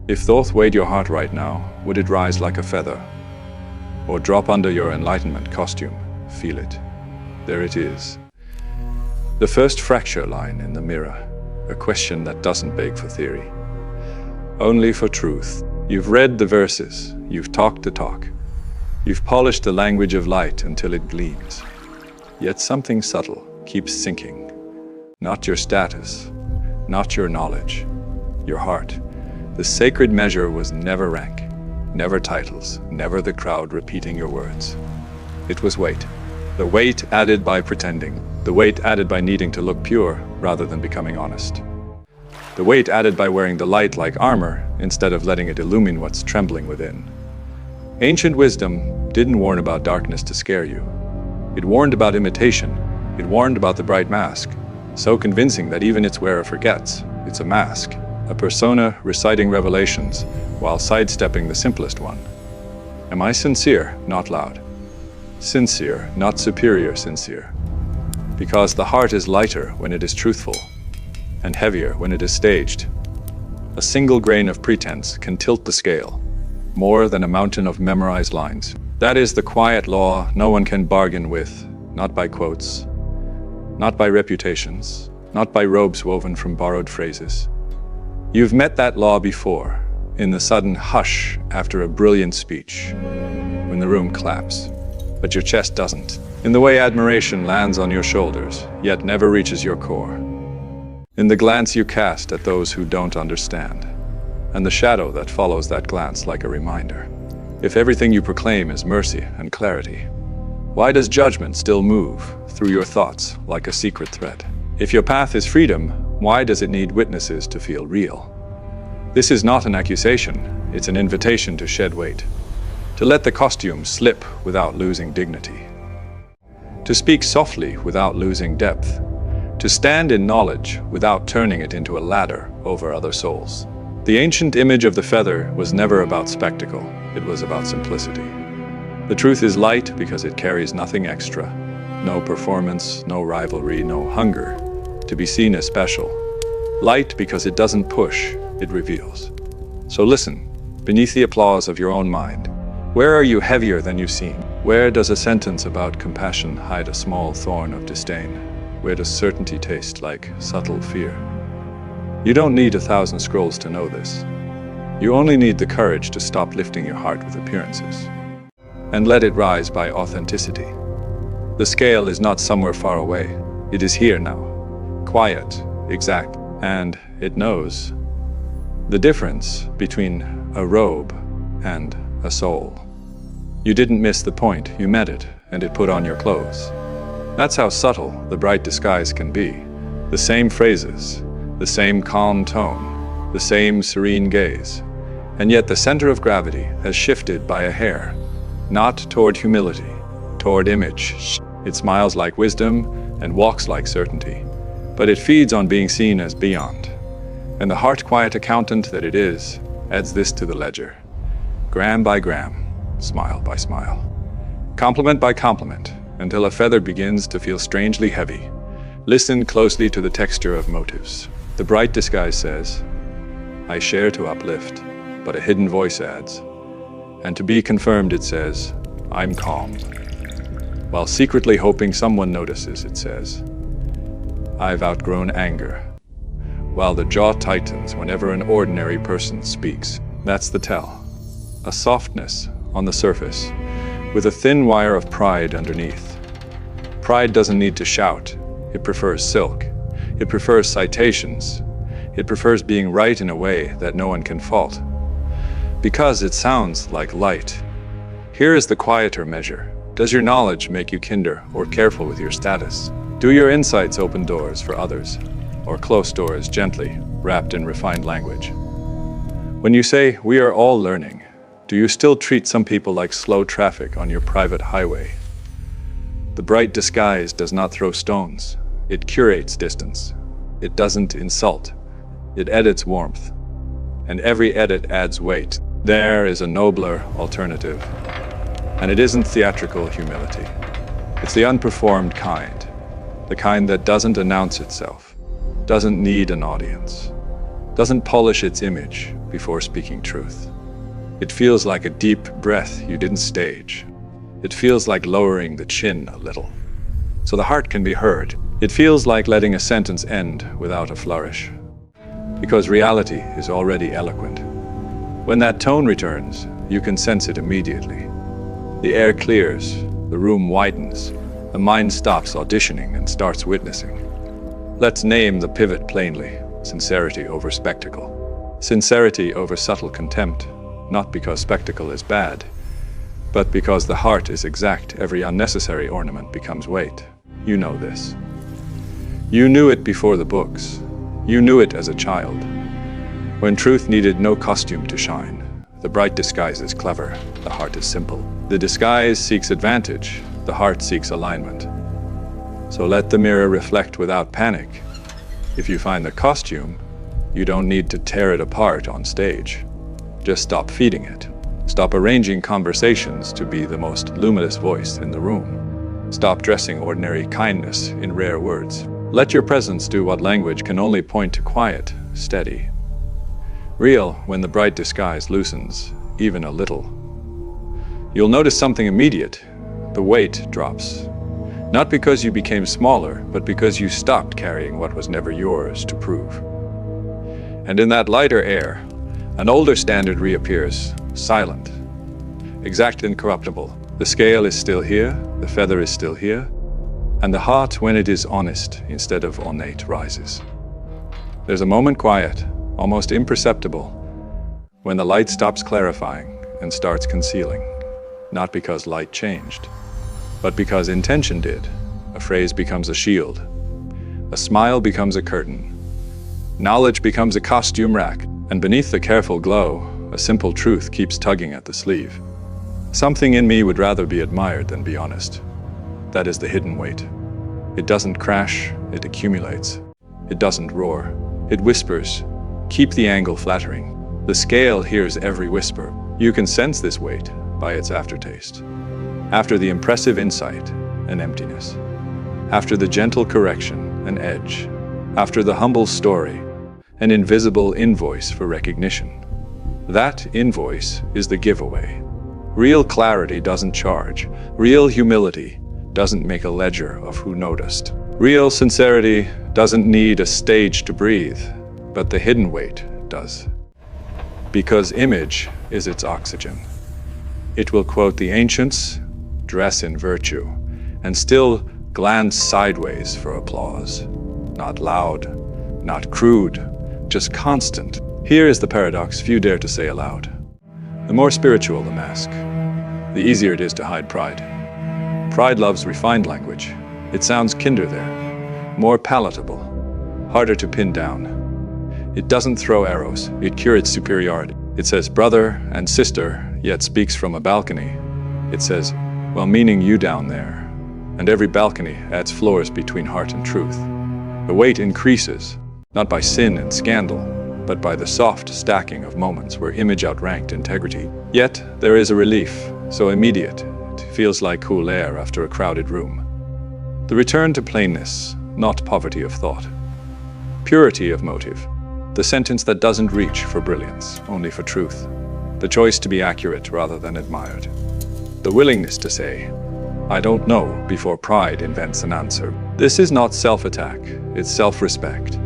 If Thoth weighed your heart right now, would it rise like a feather? Or drop under your enlightenment costume? Feel it. There it is. The first fracture line in the mirror. A question that doesn't beg for theory. Only for truth. You've read the verses. You've talked the talk. You've polished the language of light until it gleams. Yet something subtle keeps sinking. Not your status. Not your knowledge. Your heart. The sacred measure was never rank, never titles, never the crowd repeating your words. It was weight. The weight added by pretending. The weight added by needing to look pure rather than becoming honest. The weight added by wearing the light like armor instead of letting it illumine what's trembling within. Ancient wisdom didn't warn about darkness to scare you. It warned about imitation. It warned about the bright mask, so convincing that even its wearer forgets it's a mask. A persona reciting revelations while sidestepping the simplest one. Am I sincere, not loud? Sincere, not superior sincere. Because the heart is lighter when it is truthful, and heavier when it is staged. A single grain of pretense can tilt the scale, more than a mountain of memorized lines. That is the quiet law no one can bargain with, not by quotes, not by reputations, not by robes woven from borrowed phrases. You've met that law before, in the sudden hush after a brilliant speech, when the room claps, but your chest doesn't. In the way admiration lands on your shoulders, yet never reaches your core. In the glance you cast at those who don't understand, and the shadow that follows that glance like a reminder. If everything you proclaim is mercy and clarity, why does judgment still move through your thoughts like a secret thread? If your path is freedom, why does it need witnesses to feel real? This is not an accusation, it's an invitation to shed weight, to let the costume slip without losing dignity, to speak softly without losing depth, to stand in knowledge without turning it into a ladder over other souls. The ancient image of the feather was never about spectacle, it was about simplicity. The truth is light because it carries nothing extra, no performance, no rivalry, no hunger to be seen as special. Light because it doesn't push, it reveals. So listen, beneath the applause of your own mind. Where are you heavier than you seem? Where does a sentence about compassion hide a small thorn of disdain? Where does certainty taste like subtle fear? You don't need 1,000 scrolls to know this. You only need the courage to stop lifting your heart with appearances and let it rise by authenticity. The scale is not somewhere far away. It is here now. Quiet, exact, and it knows the difference between a robe and a soul. You didn't miss the point, you met it, and it put on your clothes. That's how subtle the bright disguise can be. The same phrases, the same calm tone, the same serene gaze, and yet the center of gravity has shifted by a hair, not toward humility, toward image. It smiles like wisdom and walks like certainty. But it feeds on being seen as beyond. And the heart-quiet accountant that it is adds this to the ledger. Gram by gram, smile by smile, compliment by compliment, until a feather begins to feel strangely heavy. Listen closely to the texture of motives. The bright disguise says, I share to uplift, but a hidden voice adds. And to be confirmed it says, I'm calm. While secretly hoping someone notices, it says, I've outgrown anger, while the jaw tightens whenever an ordinary person speaks. That's the tell. A softness on the surface, with a thin wire of pride underneath. Pride doesn't need to shout. It prefers silk. It prefers citations. It prefers being right in a way that no one can fault. Because it sounds like light. Here is the quieter measure. Does your knowledge make you kinder or careful with your status? Do your insights open doors for others, or close doors gently, wrapped in refined language? When you say, we are all learning, do you still treat some people like slow traffic on your private highway? The bright disguise does not throw stones. It curates distance. It doesn't insult. It edits warmth. And every edit adds weight. There is a nobler alternative. And it isn't theatrical humility. It's the unperformed kind. The kind that doesn't announce itself, doesn't need an audience, doesn't polish its image before speaking truth. It feels like a deep breath you didn't stage. It feels like lowering the chin a little, so the heart can be heard. It feels like letting a sentence end without a flourish, because reality is already eloquent. When that tone returns, you can sense it immediately. The air clears, the room widens, the mind stops auditioning and starts witnessing. Let's name the pivot plainly: sincerity over spectacle. Sincerity over subtle contempt, not because spectacle is bad, but because the heart is exact. Every unnecessary ornament becomes weight. You know this. You knew it before the books. You knew it as a child. When truth needed no costume to shine, the bright disguise is clever, the heart is simple. The disguise seeks advantage, the heart seeks alignment. So let the mirror reflect without panic. If you find the costume, you don't need to tear it apart on stage. Just stop feeding it. Stop arranging conversations to be the most luminous voice in the room. Stop dressing ordinary kindness in rare words. Let your presence do what language can only point to: quiet, steady. Real when the bright disguise loosens, even a little. You'll notice something immediate. The weight drops. Not because you became smaller, but because you stopped carrying what was never yours to prove. And in that lighter air, an older standard reappears, silent, exact, incorruptible. The scale is still here, the feather is still here, and the heart, when it is honest instead of ornate, rises. There's a moment quiet, almost imperceptible, when the light stops clarifying and starts concealing, not because light changed, but because intention did. A phrase becomes a shield, a smile becomes a curtain, knowledge becomes a costume rack, and beneath the careful glow, a simple truth keeps tugging at the sleeve. Something in me would rather be admired than be honest. That is the hidden weight. It doesn't crash, it accumulates. It doesn't roar, it whispers. Keep the angle flattering. The scale hears every whisper. You can sense this weight by its aftertaste. After the impressive insight, an emptiness. After the gentle correction, an edge. After the humble story, an invisible invoice for recognition. That invoice is the giveaway. Real clarity doesn't charge. Real humility doesn't make a ledger of who noticed. Real sincerity doesn't need a stage to breathe, but the hidden weight does. Because image is its oxygen. It will quote the ancients, dress in virtue, and still glance sideways for applause. Not loud, not crude, just constant. Here is the paradox few dare to say aloud. The more spiritual the mask, the easier it is to hide pride. Pride loves refined language. It sounds kinder there, more palatable, harder to pin down. It doesn't throw arrows, it curates superiority. It says brother and sister, yet speaks from a balcony. It says, well, meaning you down there. And every balcony adds floors between heart and truth. The weight increases, not by sin and scandal, but by the soft stacking of moments where image outranked integrity. Yet there is a relief, so immediate, it feels like cool air after a crowded room. The return to plainness, not poverty of thought. Purity of motive. The sentence that doesn't reach for brilliance, only for truth. The choice to be accurate rather than admired. The willingness to say, I don't know, before pride invents an answer. This is not self-attack, it's self-respect.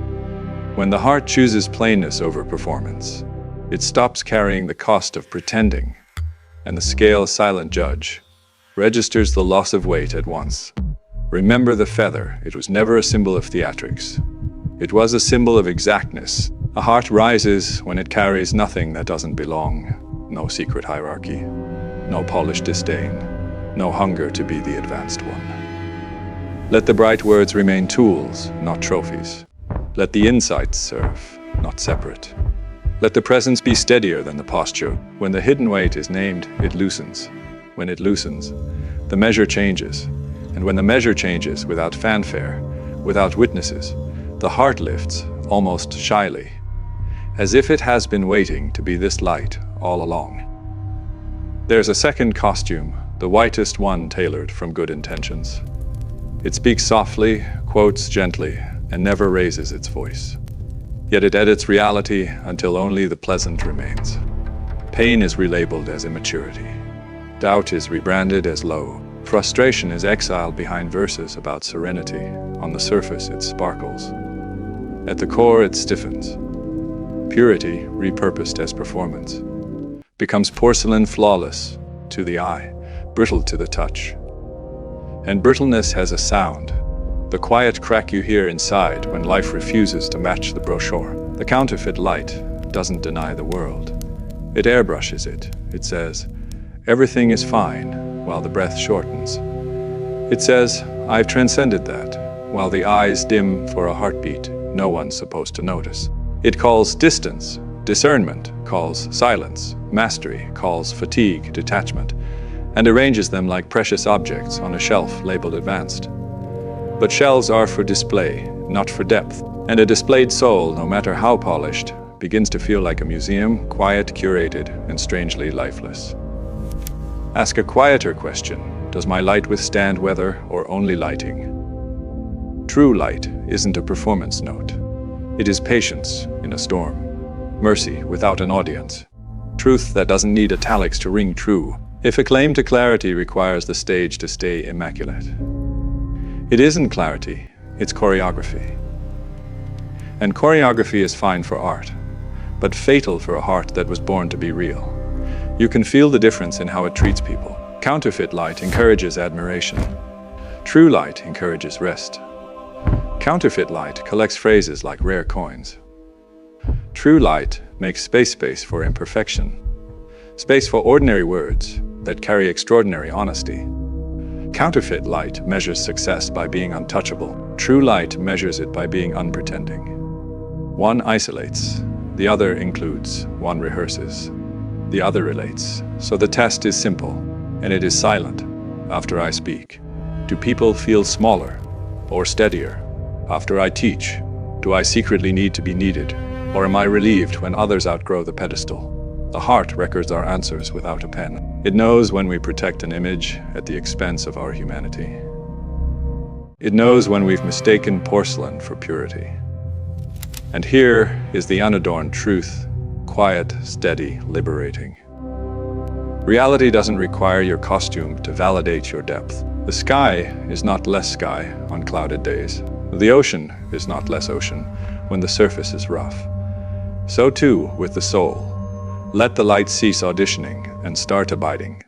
When the heart chooses plainness over performance, it stops carrying the cost of pretending, and the scale's silent judge registers the loss of weight at once. Remember the feather, it was never a symbol of theatrics. It was a symbol of exactness. A heart rises when it carries nothing that doesn't belong. No secret hierarchy, no polished disdain, no hunger to be the advanced one. Let the bright words remain tools, not trophies. Let the insights serve, not separate. Let the presence be steadier than the posture. When the hidden weight is named, it loosens. When it loosens, the measure changes. And when the measure changes without fanfare, without witnesses, the heart lifts, almost shyly, as if it has been waiting to be this light all along. There's a second costume, the whitest one tailored from good intentions. It speaks softly, quotes gently, and never raises its voice. Yet it edits reality until only the pleasant remains. Pain is relabeled as immaturity. Doubt is rebranded as low. Frustration is exiled behind verses about serenity. On the surface, it sparkles. At the core, it stiffens. Purity, repurposed as performance, becomes porcelain flawless to the eye, brittle to the touch. And brittleness has a sound, the quiet crack you hear inside when life refuses to match the brochure. The counterfeit light doesn't deny the world. It airbrushes it. It says, everything is fine, while the breath shortens. It says, I've transcended that, while the eyes dim for a heartbeat no one's supposed to notice. It calls distance, discernment calls silence, mastery calls fatigue, detachment, and arranges them like precious objects on a shelf labeled advanced. But shelves are for display, not for depth, and a displayed soul, no matter how polished, begins to feel like a museum, quiet, curated, and strangely lifeless. Ask a quieter question. Does my light withstand weather or only lighting? True light isn't a performance note. It is patience in a storm, mercy without an audience, truth that doesn't need italics to ring true. If a claim to clarity requires the stage to stay immaculate, it isn't clarity, it's choreography. And choreography is fine for art, but fatal for a heart that was born to be real. You can feel the difference in how it treats people. Counterfeit light encourages admiration. True light encourages rest. Counterfeit light collects phrases like rare coins. True light makes space for imperfection. Space for ordinary words that carry extraordinary honesty. Counterfeit light measures success by being untouchable. True light measures it by being unpretending. One isolates, the other includes, one rehearses, the other relates. So the test is simple, and it is silent after I speak. Do people feel smaller or steadier after I teach? Do I secretly need to be needed, or am I relieved when others outgrow the pedestal? The heart records our answers without a pen. It knows when we protect an image at the expense of our humanity. It knows when we've mistaken porcelain for purity. And here is the unadorned truth, quiet, steady, liberating. Reality doesn't require your costume to validate your depth. The sky is not less sky on clouded days. The ocean is not less ocean when the surface is rough. So too with the soul. Let the light cease auditioning and start abiding.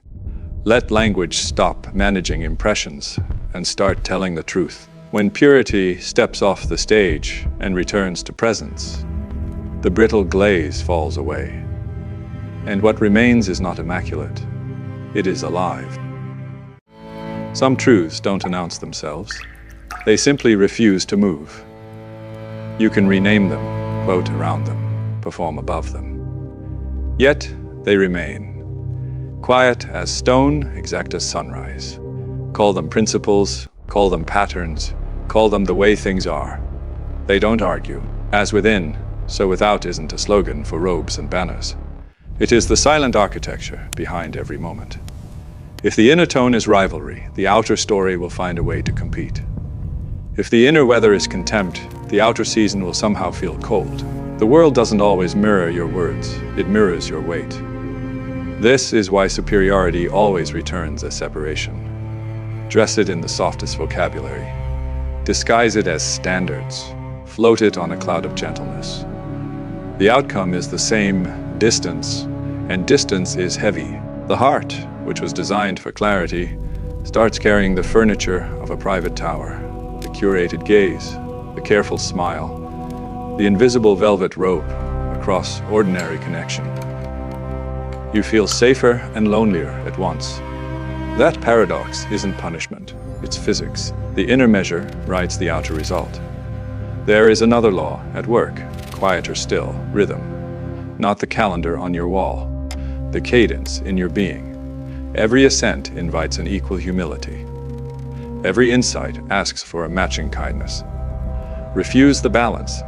Let language stop managing impressions and start telling the truth. When purity steps off the stage and returns to presence, the brittle glaze falls away. And what remains is not immaculate, it is alive. Some truths don't announce themselves. They simply refuse to move. You can rename them, quote around them, perform above them. Yet they remain, quiet as stone, exact as sunrise. Call them principles, call them patterns, call them the way things are. They don't argue. As within, so without isn't a slogan for robes and banners. It is the silent architecture behind every moment. If the inner tone is rivalry, the outer story will find a way to compete. If the inner weather is contempt, the outer season will somehow feel cold. The world doesn't always mirror your words, it mirrors your weight. This is why superiority always returns as separation. Dress it in the softest vocabulary. Disguise it as standards. Float it on a cloud of gentleness. The outcome is the same, distance, and distance is heavy. The heart, which was designed for clarity, starts carrying the furniture of a private tower, the curated gaze, the careful smile, the invisible velvet rope across ordinary connection. You feel safer and lonelier at once. That paradox isn't punishment, it's physics. The inner measure writes the outer result. There is another law at work, quieter still, rhythm. Not the calendar on your wall, the cadence in your being. Every ascent invites an equal humility. Every insight asks for a matching kindness. Refuse the balance,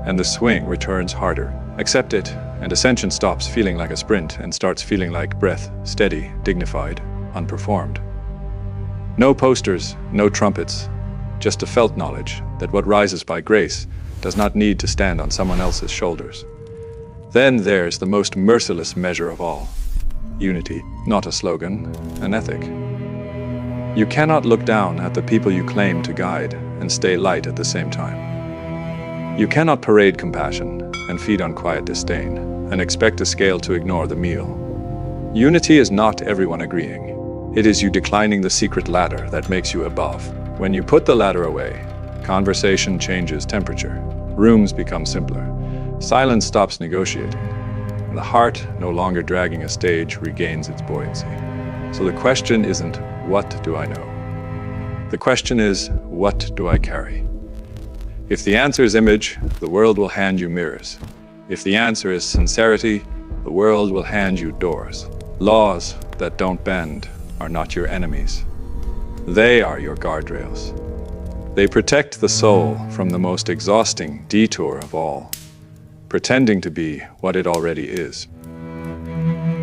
and the swing returns harder. Accept it, and ascension stops feeling like a sprint and starts feeling like breath, steady, dignified, unperformed. No posters, no trumpets, just a felt knowledge that what rises by grace does not need to stand on someone else's shoulders. Then there's the most merciless measure of all. Unity, not a slogan, an ethic. You cannot look down at the people you claim to guide and stay light at the same time. You cannot parade compassion and feed on quiet disdain and expect a scale to ignore the meal. Unity is not everyone agreeing. It is you declining the secret ladder that makes you above. When you put the ladder away, conversation changes temperature. Rooms become simpler. Silence stops negotiating. And the heart, no longer dragging a stage, regains its buoyancy. So the question isn't, what do I know? The question is, what do I carry? If the answer is image, the world will hand you mirrors. If the answer is sincerity, the world will hand you doors. Laws that don't bend are not your enemies. They are your guardrails. They protect the soul from the most exhausting detour of all, pretending to be what it already is.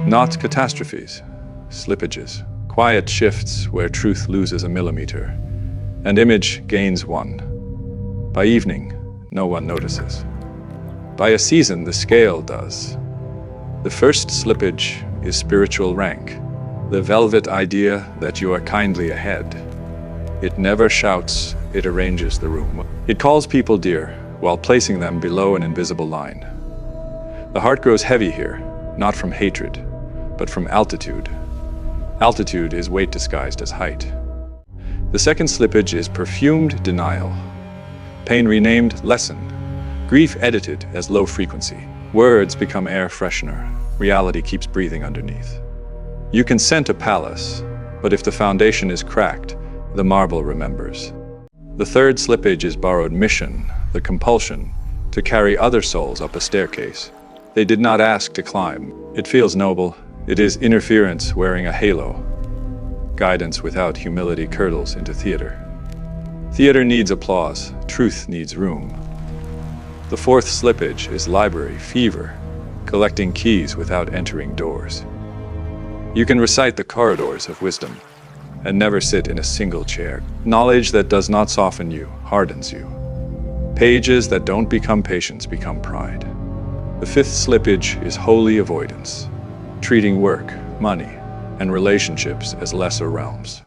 Not catastrophes, slippages, quiet shifts where truth loses a millimeter and image gains one. By evening, no one notices. By a season, the scale does. The first slippage is spiritual rank, the velvet idea that you are kindly ahead. It never shouts, it arranges the room. It calls people dear while placing them below an invisible line. The heart grows heavy here, not from hatred, but from altitude. Altitude is weight disguised as height. The second slippage is perfumed denial. Pain renamed lesson. Grief edited as low frequency. Words become air freshener. Reality keeps breathing underneath. You can scent a palace, but if the foundation is cracked, the marble remembers. The third slippage is borrowed mission, the compulsion to carry other souls up a staircase. They did not ask to climb. It feels noble. It is interference wearing a halo. Guidance without humility curdles into theater. Theater needs applause. Truth needs room. The fourth slippage is library fever, collecting keys without entering doors. You can recite the corridors of wisdom and never sit in a single chair. Knowledge that does not soften you hardens you. Pages that don't become patience become pride. The fifth slippage is holy avoidance, treating work, money, and relationships as lesser realms,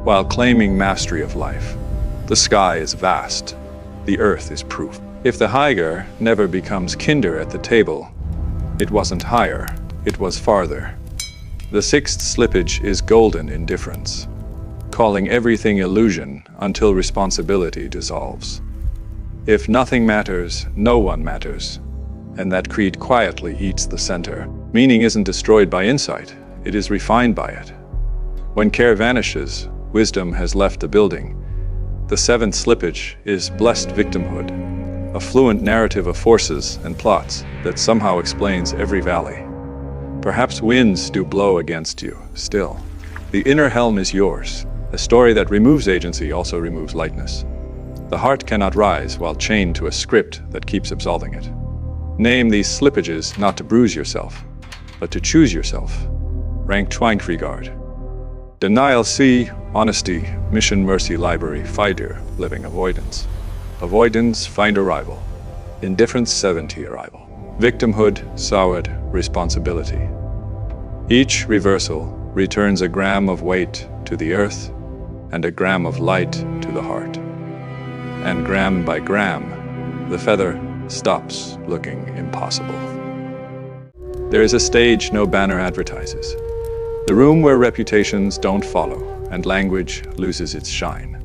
while claiming mastery of life. The sky is vast, the earth is proof. If the higher never becomes kinder at the table, it wasn't higher, it was farther. The sixth slippage is golden indifference, calling everything illusion until responsibility dissolves. If nothing matters, no one matters, and that creed quietly eats the center. Meaning isn't destroyed by insight, it is refined by it. When care vanishes, wisdom has left the building. The seventh slippage is blessed victimhood, a fluent narrative of forces and plots that somehow explains every valley. Perhaps winds do blow against you, still. The inner helm is yours. A story that removes agency also removes lightness. The heart cannot rise while chained to a script that keeps absolving it. Name these slippages not to bruise yourself, but to choose yourself. Rank Schweinkriegard. Denial C, honesty, mission mercy library, fighter, living avoidance. Avoidance, find arrival. Indifference, 70 arrival. Victimhood, soured, responsibility. Each reversal returns a gram of weight to the earth and a gram of light to the heart. And gram by gram, the feather stops looking impossible. There is a stage no banner advertises. The room where reputations don't follow and language loses its shine.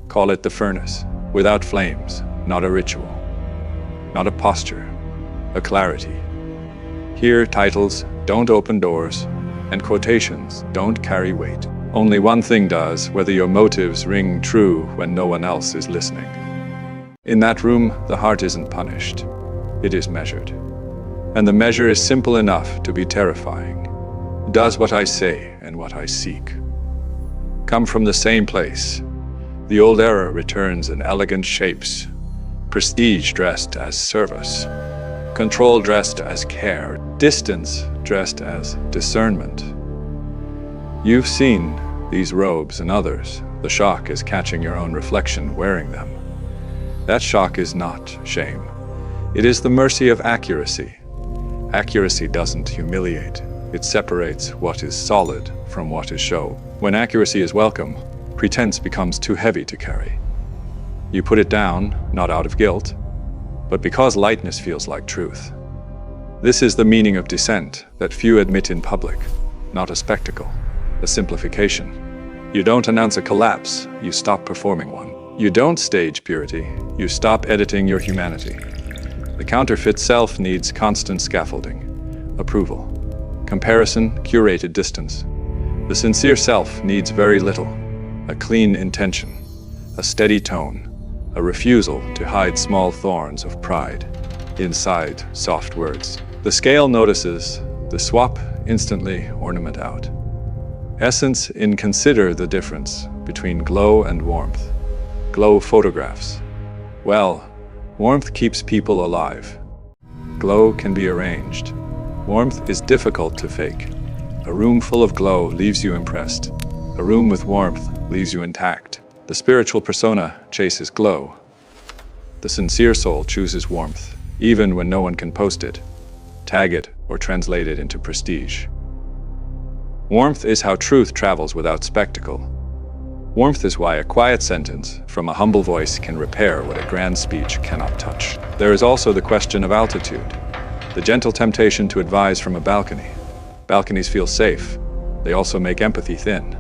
Call it the furnace, without flames, not a ritual, not a posture, a clarity. Here titles don't open doors and quotations don't carry weight. Only one thing does, whether your motives ring true when no one else is listening. In that room, the heart isn't punished. It is measured. And the measure is simple enough to be terrifying. Does what I say and what I seek come from the same place? The old era returns in elegant shapes. Prestige dressed as service. Control dressed as care. Distance dressed as discernment. You've seen these robes and others. The shock is catching your own reflection wearing them. That shock is not shame. It is the mercy of accuracy. Accuracy doesn't humiliate. It separates what is solid from what is show. When accuracy is welcome, pretense becomes too heavy to carry. You put it down, not out of guilt, but because lightness feels like truth. This is the meaning of dissent that few admit in public, not a spectacle, a simplification. You don't announce a collapse, you stop performing one. You don't stage purity, you stop editing your humanity. The counterfeit self needs constant scaffolding, approval, comparison, curated distance. The sincere self needs very little, a clean intention, a steady tone, a refusal to hide small thorns of pride inside soft words. The scale notices, the swap instantly ornament out. Essence in consider the difference between glow and warmth. Glow photographs. Well, warmth keeps people alive. Glow can be arranged. Warmth is difficult to fake. A room full of glow leaves you impressed. A room with warmth leaves you intact. The spiritual persona chases glow. The sincere soul chooses warmth, even when no one can post it, tag it, or translate it into prestige. Warmth is how truth travels without spectacle. Warmth is why a quiet sentence from a humble voice can repair what a grand speech cannot touch. There is also the question of altitude, the gentle temptation to advise from a balcony. Balconies feel safe. They also make empathy thin.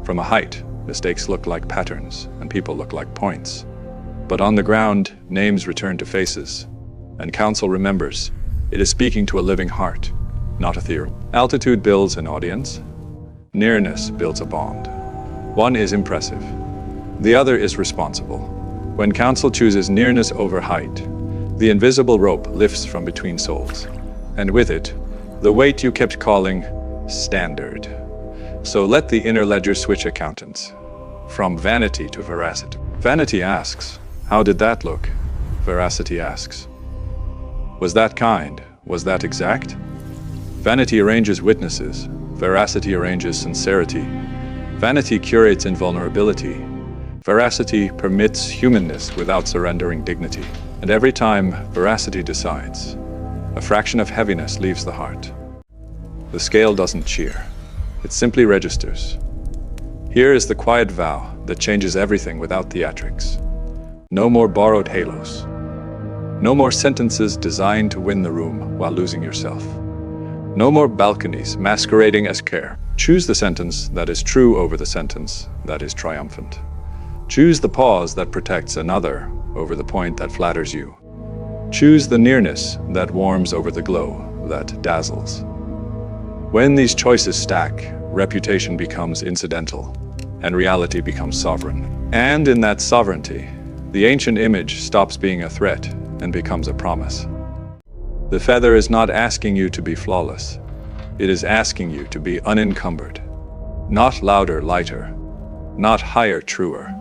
From a height, mistakes look like patterns, and people look like points. But on the ground, names return to faces, and counsel remembers. It is speaking to a living heart, not a theory. Altitude builds an audience. Nearness builds a bond. One is impressive. The other is responsible. When counsel chooses nearness over height, the invisible rope lifts from between souls, and with it, the weight you kept calling standard. So let the inner ledger switch accountants, from vanity to veracity. Vanity asks, how did that look? Veracity asks, was that kind? Was that exact? Vanity arranges witnesses. Veracity arranges sincerity. Vanity curates invulnerability. Veracity permits humanness without surrendering dignity. And every time veracity decides, a fraction of heaviness leaves the heart. The scale doesn't cheer. It simply registers. Here is the quiet vow that changes everything without theatrics. No more borrowed halos. No more sentences designed to win the room while losing yourself. No more balconies masquerading as care. Choose the sentence that is true over the sentence that is triumphant. Choose the pause that protects another over the point that flatters you. Choose the nearness that warms over the glow that dazzles. When these choices stack, reputation becomes incidental, and reality becomes sovereign. And in that sovereignty, the ancient image stops being a threat and becomes a promise. The feather is not asking you to be flawless. It is asking you to be unencumbered. Not louder, lighter. Not higher, truer.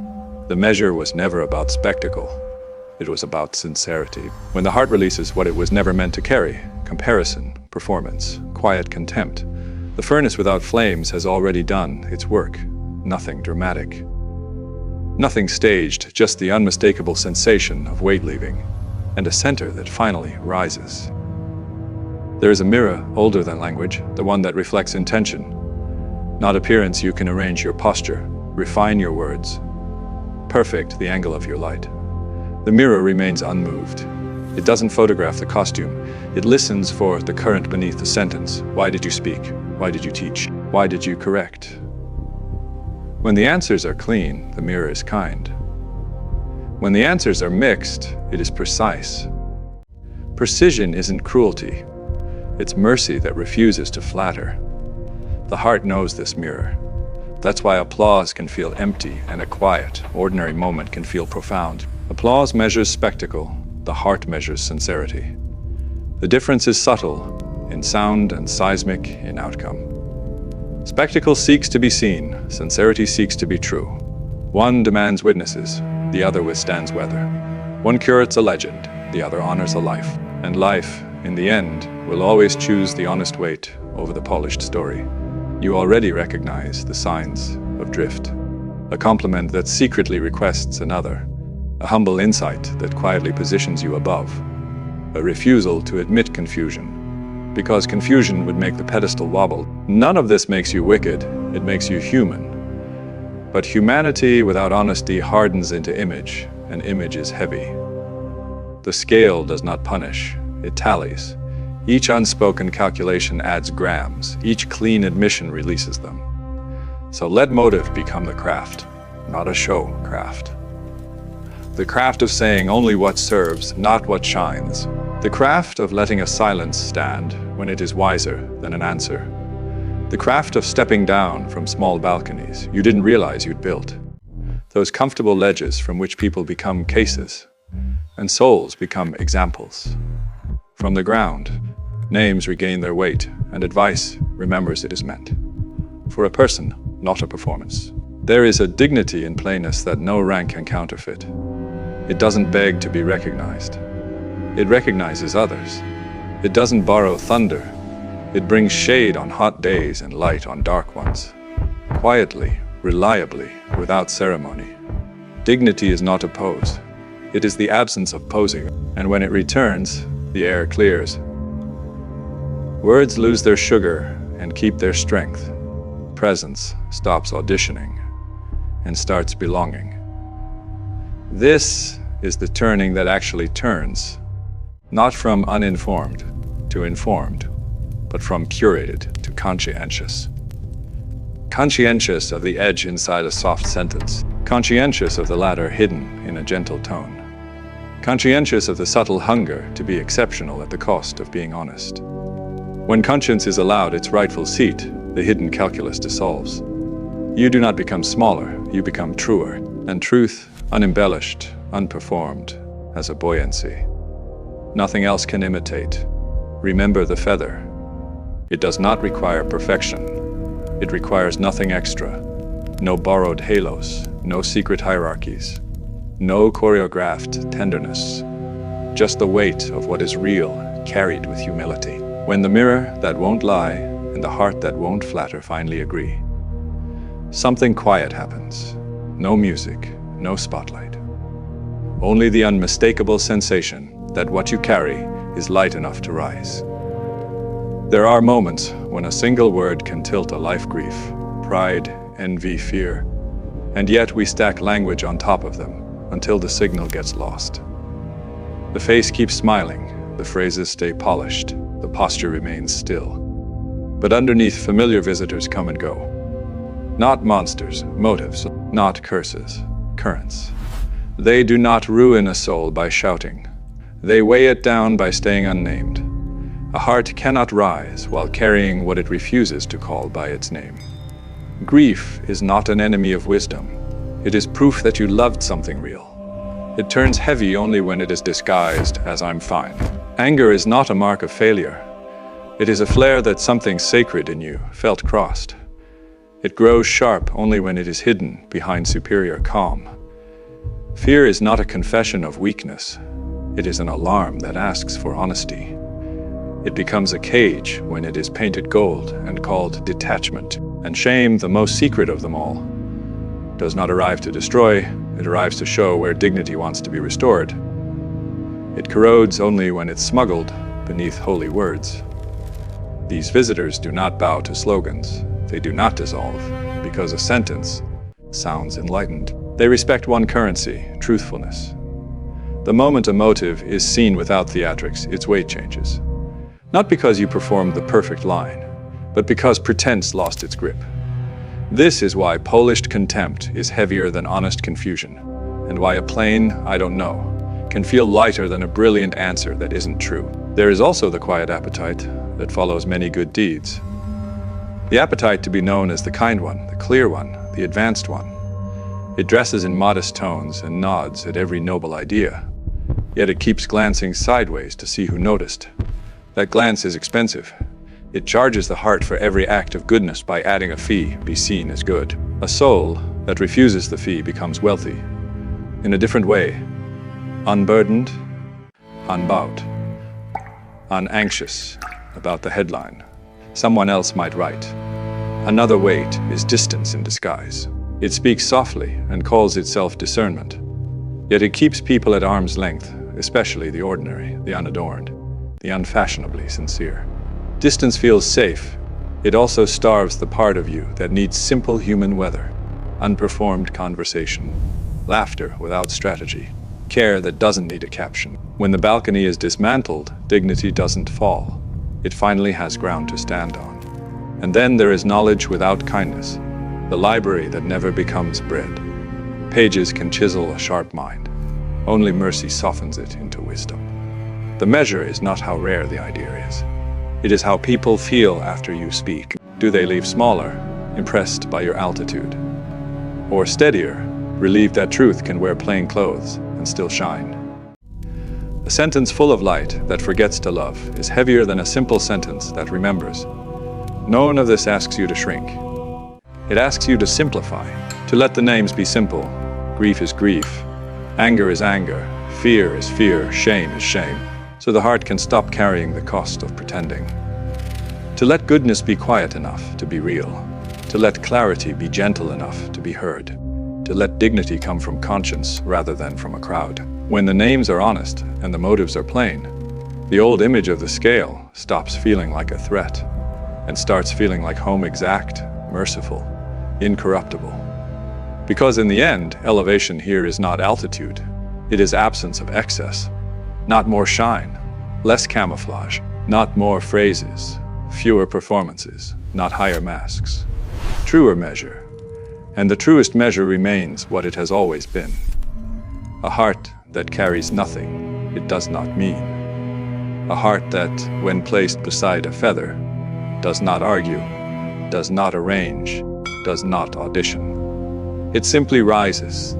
The measure was never about spectacle. It was about sincerity. When the heart releases what it was never meant to carry, comparison, performance, quiet contempt, the furnace without flames has already done its work. Nothing dramatic. Nothing staged, just the unmistakable sensation of weight leaving, and a center that finally rises. There is a mirror older than language, the one that reflects intention. Not appearance. You can arrange your posture, refine your words, perfect the angle of your light. The mirror remains unmoved. It doesn't photograph the costume. It listens for the current beneath the sentence. Why did you speak? Why did you teach? Why did you correct? When the answers are clean, the mirror is kind. When the answers are mixed, it is precise. Precision isn't cruelty. It's mercy that refuses to flatter. The heart knows this mirror. That's why applause can feel empty and a quiet, ordinary moment can feel profound. Applause measures spectacle. The heart measures sincerity. The difference is subtle, in sound and seismic in outcome. Spectacle seeks to be seen, sincerity seeks to be true. One demands witnesses, the other withstands weather. One curates a legend, the other honors a life. And life, in the end, will always choose the honest weight over the polished story. You already recognize the signs of drift. A compliment that secretly requests another. a humble insight that quietly positions you above, a refusal to admit confusion, because confusion would make the pedestal wobble. None of this makes you wicked, it makes you human. But humanity without honesty hardens into image, and image is heavy. The scale does not punish, it tallies. Each unspoken calculation adds grams, each clean admission releases them. So let motive become the craft, not a show craft. The craft of saying only what serves, not what shines. The craft of letting a silence stand when it is wiser than an answer. The craft of stepping down from small balconies you didn't realize you'd built. Those comfortable ledges from which people become cases, and souls become examples. From the ground, names regain their weight, and advice remembers it is meant. For a person, not a performance. There is a dignity in plainness that no rank can counterfeit. It doesn't beg to be recognized. It recognizes others. It doesn't borrow thunder. It brings shade on hot days and light on dark ones. Quietly, reliably, without ceremony. Dignity is not a pose. It is the absence of posing, and when it returns, the air clears. Words lose their sugar and keep their strength. Presence stops auditioning and starts belonging. This is the turning that actually turns, not from uninformed to informed, but from curated to conscientious. Conscientious of the edge inside a soft sentence, conscientious of the latter hidden in a gentle tone, conscientious of the subtle hunger to be exceptional at the cost of being honest. When conscience is allowed its rightful seat, the hidden calculus dissolves. You do not become smaller, you become truer, and truth, unembellished, unperformed, has a buoyancy. Nothing else can imitate. Remember the feather. It does not require perfection. It requires nothing extra. No borrowed halos, no secret hierarchies, no choreographed tenderness. Just the weight of what is real, carried with humility. When the mirror that won't lie and the heart that won't flatter finally agree, something quiet happens. No music, no spotlight. Only the unmistakable sensation that what you carry is light enough to rise. There are moments when a single word can tilt a life grief, pride, envy, fear, and yet we stack language on top of them until the signal gets lost. The face keeps smiling, the phrases stay polished, the posture remains still. But underneath, familiar visitors come and go. Not monsters, motives, not curses, currents. They do not ruin a soul by shouting. They weigh it down by staying unnamed. A heart cannot rise while carrying what it refuses to call by its name. Grief is not an enemy of wisdom. It is proof that you loved something real. It turns heavy only when it is disguised as I'm fine. Anger is not a mark of failure. It is a flare that something sacred in you felt crossed. It grows sharp only when it is hidden behind superior calm. Fear is not a confession of weakness. It is an alarm that asks for honesty. It becomes a cage when it is painted gold and called detachment. And shame, the most secret of them all, does not arrive to destroy, it arrives to show where dignity wants to be restored. It corrodes only when it's smuggled beneath holy words. These visitors do not bow to slogans. They do not dissolve because a sentence sounds enlightened. They respect one currency, truthfulness. The moment a motive is seen without theatrics, its weight changes. Not because you performed the perfect line, but because pretense lost its grip. This is why polished contempt is heavier than honest confusion, and why a plain, I don't know, can feel lighter than a brilliant answer that isn't true. There is also the quiet appetite that follows many good deeds. The appetite to be known as the kind one, the clear one, the advanced one. It dresses in modest tones and nods at every noble idea, yet it keeps glancing sideways to see who noticed. That glance is expensive. It charges the heart for every act of goodness by adding a fee, be seen as good. A soul that refuses the fee becomes wealthy. In a different way. Unburdened, unbowed, unanxious about the headline someone else might write. Another weight is distance in disguise. It speaks softly and calls itself discernment. Yet it keeps people at arm's length, especially the ordinary, the unadorned, the unfashionably sincere. Distance feels safe. It also starves the part of you that needs simple human weather, unperformed conversation, laughter without strategy, care that doesn't need a caption. When the balcony is dismantled, dignity doesn't fall. It finally has ground to stand on. And then there is knowledge without kindness, the library that never becomes bread. Pages can chisel a sharp mind. Only mercy softens it into wisdom. The measure is not how rare the idea is. It is how people feel after you speak. Do they leave smaller, impressed by your altitude? Or steadier, relieved that truth can wear plain clothes and still shine? A sentence full of light that forgets to love is heavier than a simple sentence that remembers. None of this asks you to shrink. It asks you to simplify, to let the names be simple. Grief is grief, anger is anger, fear is fear, shame is shame, so the heart can stop carrying the cost of pretending. To let goodness be quiet enough to be real, to let clarity be gentle enough to be heard, to let dignity come from conscience rather than from a crowd. When the names are honest and the motives are plain, the old image of the scale stops feeling like a threat and starts feeling like home, exact, merciful, incorruptible. Because in the end, elevation here is not altitude. It is absence of excess. Not more shine, less camouflage, not more phrases, fewer performances, not higher masks. Truer measure. And the truest measure remains what it has always been. A heart that carries nothing it does not mean. A heart that, when placed beside a feather, does not argue, does not arrange, does not audition. It simply rises.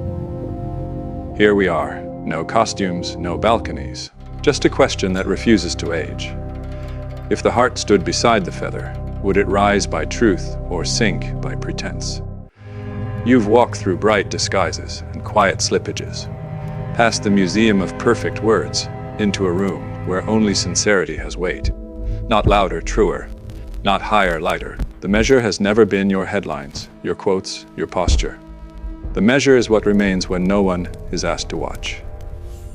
Here we are, no costumes, no balconies, just a question that refuses to age. If the heart stood beside the feather, would it rise by truth or sink by pretense? You've walked through bright disguises and quiet slippages, past the museum of perfect words, into a room where only sincerity has weight. Not louder, truer, not higher, lighter. The measure has never been your headlines, your quotes, your posture. The measure is what remains when no one is asked to watch.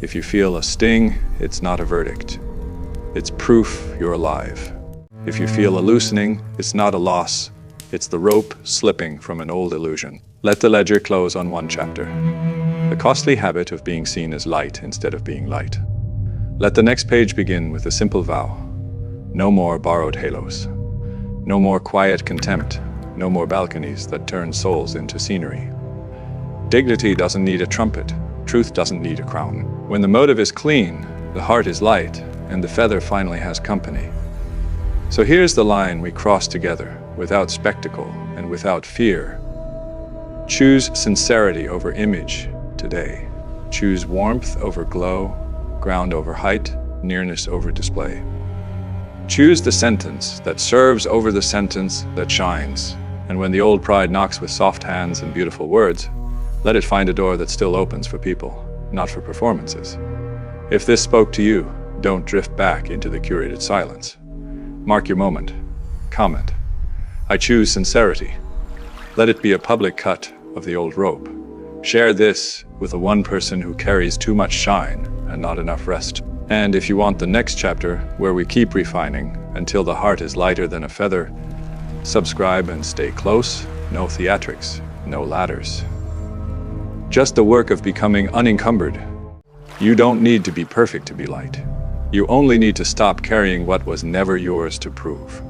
If you feel a sting, it's not a verdict. It's proof you're alive. If you feel a loosening, it's not a loss. It's the rope slipping from an old illusion. Let the ledger close on one chapter. The costly habit of being seen as light instead of being light. Let the next page begin with a simple vow. No more borrowed halos. No more quiet contempt. No more balconies that turn souls into scenery. Dignity doesn't need a trumpet. Truth doesn't need a crown. When the motive is clean, the heart is light, and the feather finally has company. So here's the line we cross together, without spectacle and without fear. Choose sincerity over image today. Choose warmth over glow, ground over height, nearness over display. Choose the sentence that serves over the sentence that shines. And when the old pride knocks with soft hands and beautiful words, let it find a door that still opens for people, not for performances. If this spoke to you, don't drift back into the curated silence. Mark your moment. Comment. I choose sincerity. Let it be a public cut of the old rope. Share this with the one person who carries too much shine and not enough rest. And if you want the next chapter, where we keep refining until the heart is lighter than a feather, subscribe and stay close. No theatrics, no ladders. Just the work of becoming unencumbered. You don't need to be perfect to be light. You only need to stop carrying what was never yours to prove.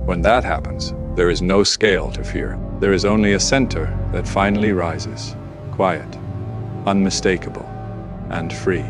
When that happens, there is no scale to fear. There is only a center that finally rises, quiet, unmistakable, and free.